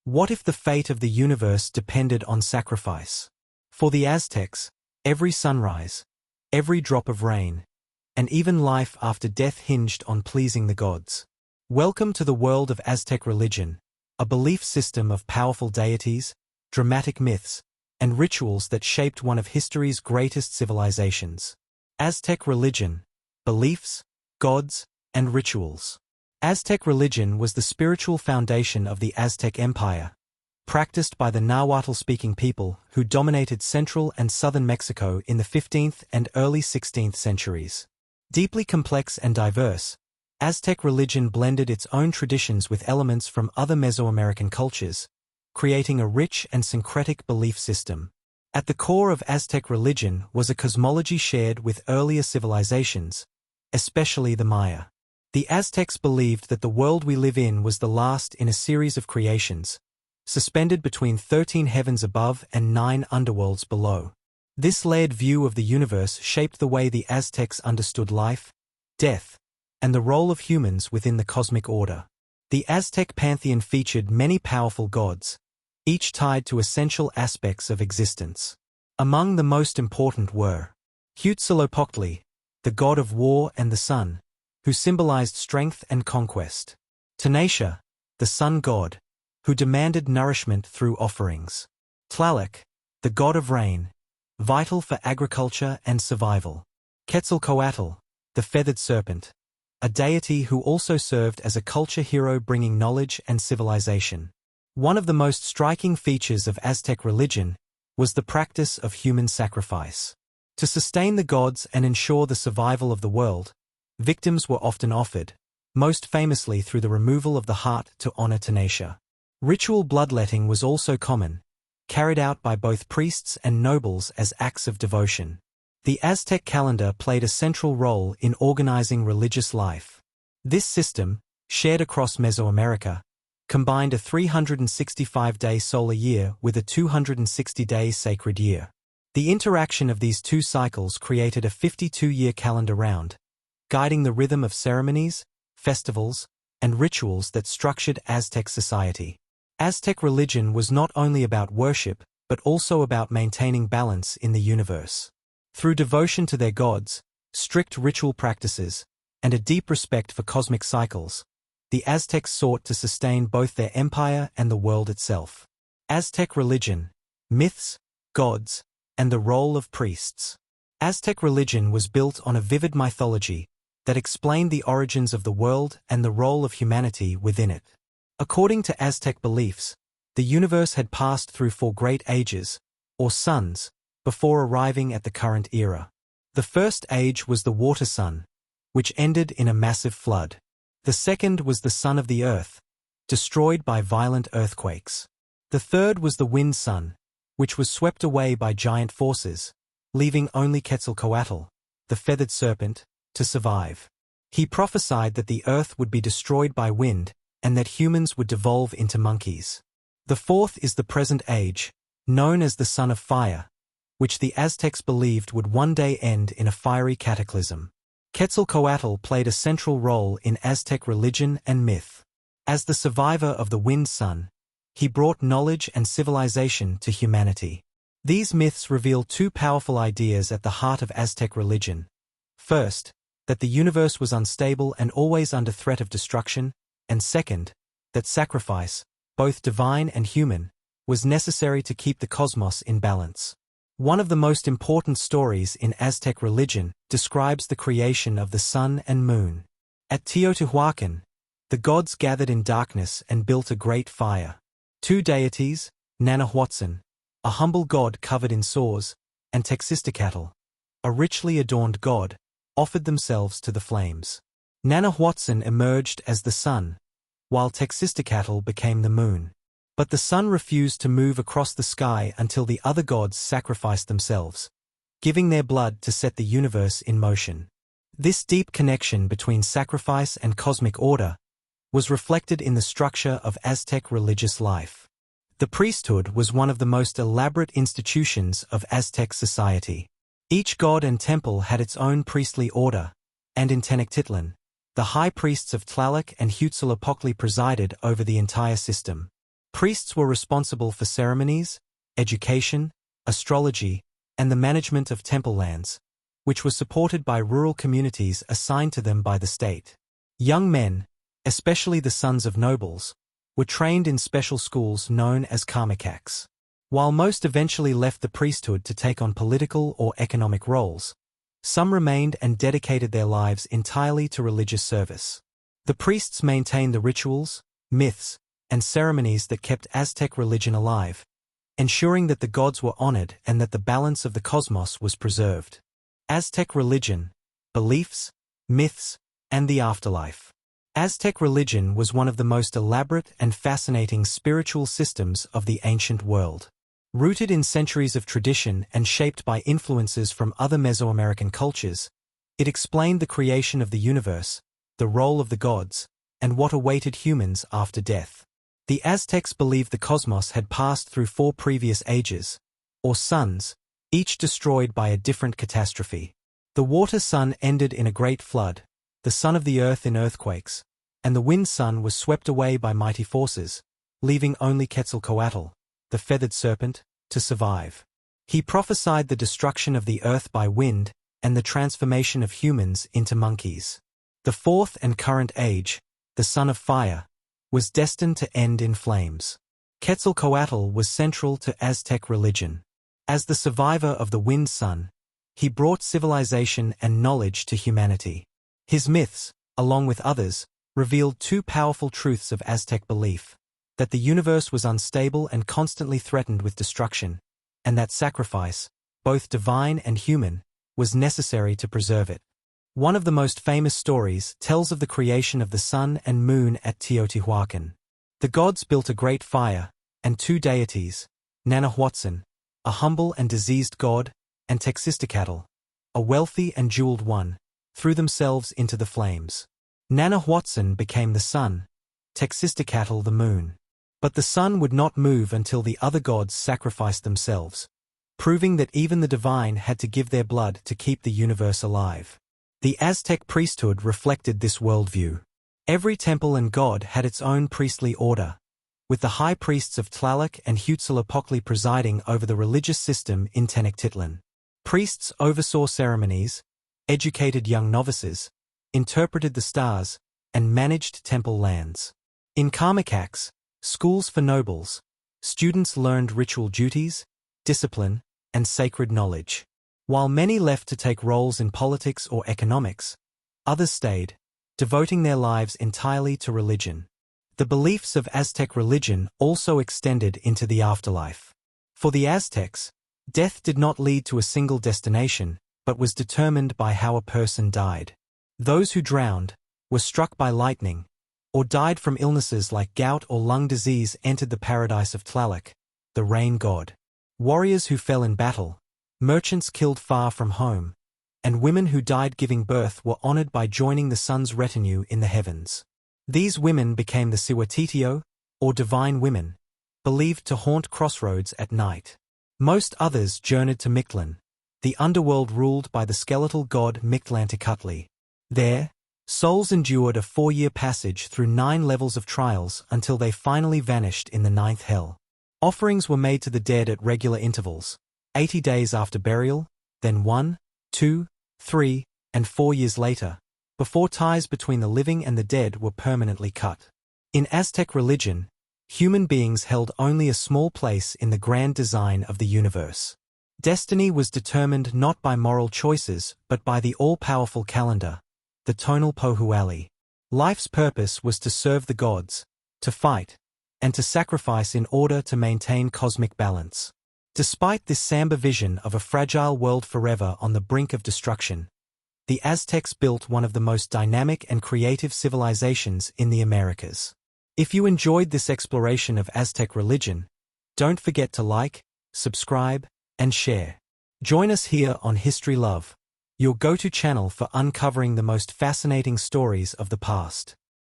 What if the fate of the universe depended on sacrifice? For the Aztecs, every sunrise, every drop of rain, and even life after death hinged on pleasing the gods. Welcome to the world of Aztec religion, a belief system of powerful deities, dramatic myths, and rituals that shaped one of history's greatest civilizations. Aztec religion, beliefs, gods, and rituals. Aztec religion was the spiritual foundation of the Aztec Empire, practiced by the Nahuatl-speaking people who dominated central and southern Mexico in the 15th and early 16th centuries. Deeply complex and diverse, Aztec religion blended its own traditions with elements from other Mesoamerican cultures, creating a rich and syncretic belief system. At the core of Aztec religion was a cosmology shared with earlier civilizations, especially the Maya. The Aztecs believed that the world we live in was the last in a series of creations, suspended between 13 heavens above and 9 underworlds below. This layered view of the universe shaped the way the Aztecs understood life, death, and the role of humans within the cosmic order. The Aztec pantheon featured many powerful gods, each tied to essential aspects of existence. Among the most important were Huitzilopochtli, the god of war and the sun, who symbolized strength and conquest. Tenochtitlán, the sun god, who demanded nourishment through offerings. Tlaloc, the god of rain, vital for agriculture and survival. Quetzalcoatl, the feathered serpent, a deity who also served as a culture hero bringing knowledge and civilization. One of the most striking features of Aztec religion was the practice of human sacrifice. To sustain the gods and ensure the survival of the world, victims were often offered, most famously through the removal of the heart to honor Tenochtitlán. Ritual bloodletting was also common, carried out by both priests and nobles as acts of devotion. The Aztec calendar played a central role in organizing religious life. This system, shared across Mesoamerica, combined a 365-day solar year with a 260-day sacred year. The interaction of these two cycles created a 52-year calendar round, guiding the rhythm of ceremonies, festivals, and rituals that structured Aztec society. Aztec religion was not only about worship, but also about maintaining balance in the universe. Through devotion to their gods, strict ritual practices, and a deep respect for cosmic cycles, the Aztecs sought to sustain both their empire and the world itself. Aztec religion, myths, gods, and the role of priests. Aztec religion was built on a vivid mythology that explained the origins of the world and the role of humanity within it. According to Aztec beliefs, the universe had passed through 4 great ages, or suns, before arriving at the current era. The first age was the water sun, which ended in a massive flood. The second was the sun of the earth, destroyed by violent earthquakes. The third was the wind sun, which was swept away by giant forces, leaving only Quetzalcoatl, the feathered serpent, to survive. He prophesied that the earth would be destroyed by wind and that humans would devolve into monkeys. The fourth is the present age, known as the sun of fire, which the Aztecs believed would one day end in a fiery cataclysm. Quetzalcoatl played a central role in Aztec religion and myth. As the survivor of the wind sun, he brought knowledge and civilization to humanity. These myths reveal 2 powerful ideas at the heart of Aztec religion. First, that the universe was unstable and always under threat of destruction, and second, that sacrifice, both divine and human, was necessary to keep the cosmos in balance. One of the most important stories in Aztec religion describes the creation of the sun and moon. At Teotihuacan, the gods gathered in darkness and built a great fire. 2 deities, Nanahuatzin, a humble god covered in sores, and Tenochtitlan, a richly adorned god, offered themselves to the flames. Nanahuatzin emerged as the sun, while Tenochtitlan became the moon. But the sun refused to move across the sky until the other gods sacrificed themselves, giving their blood to set the universe in motion. This deep connection between sacrifice and cosmic order was reflected in the structure of Aztec religious life. The priesthood was one of the most elaborate institutions of Aztec society. Each god and temple had its own priestly order, and in Tenochtitlan, the high priests of Tlaloc and Huitzilopochtli presided over the entire system. Priests were responsible for ceremonies, education, astrology, and the management of temple lands, which was supported by rural communities assigned to them by the state. Young men, especially the sons of nobles, were trained in special schools known as kamikaks. While most eventually left the priesthood to take on political or economic roles, some remained and dedicated their lives entirely to religious service. The priests maintained the rituals, myths, and ceremonies that kept Aztec religion alive, ensuring that the gods were honored and that the balance of the cosmos was preserved. Aztec religion, beliefs, myths, and the afterlife. Aztec religion was one of the most elaborate and fascinating spiritual systems of the ancient world. Rooted in centuries of tradition and shaped by influences from other Mesoamerican cultures, it explained the creation of the universe, the role of the gods, and what awaited humans after death. The Aztecs believed the cosmos had passed through 4 previous ages, or suns, each destroyed by a different catastrophe. The water sun ended in a great flood, the sun of the earth in earthquakes, and the wind sun was swept away by mighty forces, leaving only Quetzalcoatl, the feathered serpent, to survive. He prophesied the destruction of the earth by wind and the transformation of humans into monkeys. The 4th and current age, the sun of fire, was destined to end in flames. Quetzalcoatl was central to Aztec religion. As the survivor of the wind sun, he brought civilization and knowledge to humanity. His myths, along with others, revealed 2 powerful truths of Aztec belief: that the universe was unstable and constantly threatened with destruction, and that sacrifice, both divine and human, was necessary to preserve it. One of the most famous stories tells of the creation of the sun and moon at Teotihuacan. The gods built a great fire, and 2 deities, Tenochtitlán, a humble and diseased god, and Tenochtitlan, a wealthy and jeweled one, threw themselves into the flames. Tenochtitlan became the sun, Tenochtitlan the moon. But the sun would not move until the other gods sacrificed themselves, proving that even the divine had to give their blood to keep the universe alive. The Aztec priesthood reflected this worldview. Every temple and god had its own priestly order, with the high priests of Tlaloc and Huitzilopochtli presiding over the religious system in Tenochtitlan. Priests oversaw ceremonies, educated young novices, interpreted the stars, and managed temple lands. In kamikaks, schools for nobles, students learned ritual duties, discipline, and sacred knowledge. While many left to take roles in politics or economics, others stayed, devoting their lives entirely to religion. The beliefs of Aztec religion also extended into the afterlife. For the Aztecs, death did not lead to a single destination, but was determined by how a person died. Those who drowned, were struck by lightning, or died from illnesses like gout or lung disease entered the paradise of Tlaloc, the rain god. Warriors who fell in battle, merchants killed far from home, and women who died giving birth were honored by joining the sun's retinue in the heavens. These women became the Siwatitio, or divine women, believed to haunt crossroads at night. Most others journeyed to Mictlan, the underworld ruled by the skeletal god Tlaloc. There, souls endured a 4-year passage through 9 levels of trials until they finally vanished in the 9th hell. Offerings were made to the dead at regular intervals, 80 days after burial, then 1, 2, 3, and 4 years later, before ties between the living and the dead were permanently cut. In Aztec religion, human beings held only a small place in the grand design of the universe. Destiny was determined not by moral choices but by the all-powerful calendar, the tonal pohuali. Life's purpose was to serve the gods, to fight, and to sacrifice in order to maintain cosmic balance. Despite this Samba vision of a fragile world forever on the brink of destruction, the Aztecs built one of the most dynamic and creative civilizations in the Americas. If you enjoyed this exploration of Aztec religion, don't forget to like, subscribe, and share. Join us here on History Love, your go-to channel for uncovering the most fascinating stories of the past.